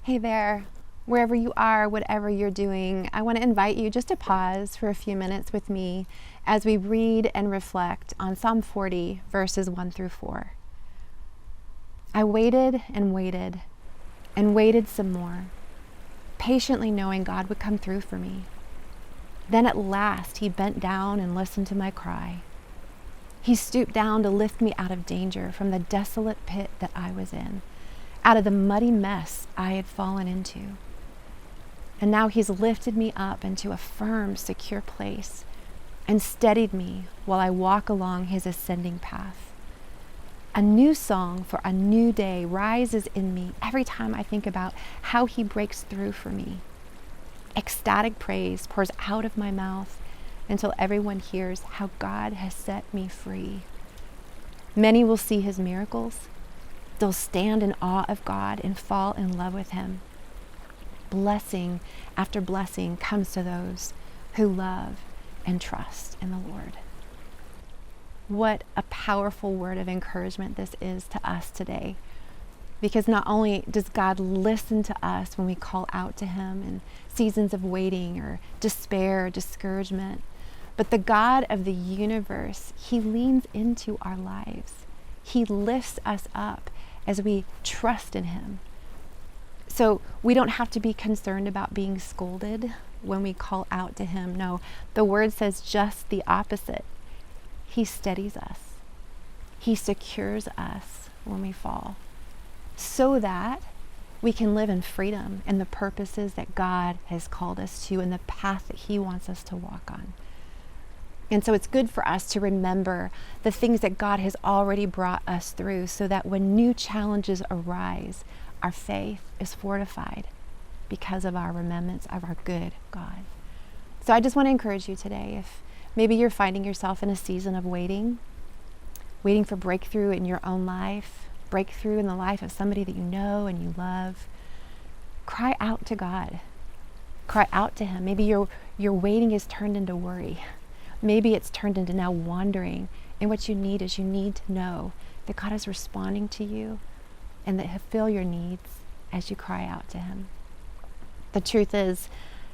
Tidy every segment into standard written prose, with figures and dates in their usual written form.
Hey there, wherever you are, whatever you're doing, I want to invite you just to pause for a few minutes with me as we read and reflect on Psalm 40, verses 1 through 4. I waited and waited and waited some more, patiently knowing God would come through for me. Then at last he bent down and listened to my cry. He stooped down to lift me out of danger from the desolate pit that I was in, out of the muddy mess I had fallen into. And now he's lifted me up into a firm, secure place and steadied me while I walk along his ascending path. A new song for a new day rises in me every time I think about how he breaks through for me. Ecstatic praise pours out of my mouth until everyone hears how God has set me free. Many will see his miracles. They'll stand in awe of God and fall in love with him. Blessing after blessing comes to those who love and trust in the Lord. What a powerful word of encouragement this is to us today. Because not only does God listen to us when we call out to him in seasons of waiting or despair or discouragement, but the God of the universe, he leans into our lives. He lifts us up as we trust in him. So we don't have to be concerned about being scolded when we call out to him. No, the word says just the opposite. He steadies us. He secures us when we fall, so that we can live in freedom and the purposes that God has called us to and the path that he wants us to walk on. And so it's good for us to remember the things that God has already brought us through so that when new challenges arise, our faith is fortified because of our remembrance of our good God. So I just want to encourage you today, if maybe you're finding yourself in a season of waiting for breakthrough in your own life, breakthrough in the life of somebody that you know and you love, cry out to God. Cry out to him. Maybe your waiting is turned into worry. Maybe it's turned into now wandering. And what you need is you need to know that God is responding to you and that he'll fill your needs as you cry out to him. The truth is,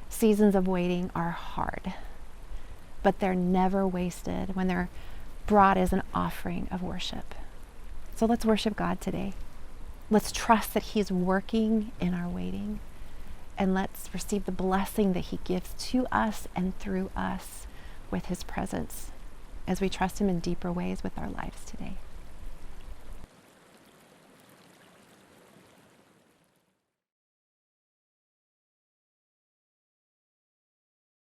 seasons of waiting are hard, but they're never wasted when they're brought as an offering of worship. So let's worship God today. Let's trust that he's working in our waiting, and let's receive the blessing that he gives to us and through us with his presence as we trust him in deeper ways with our lives today.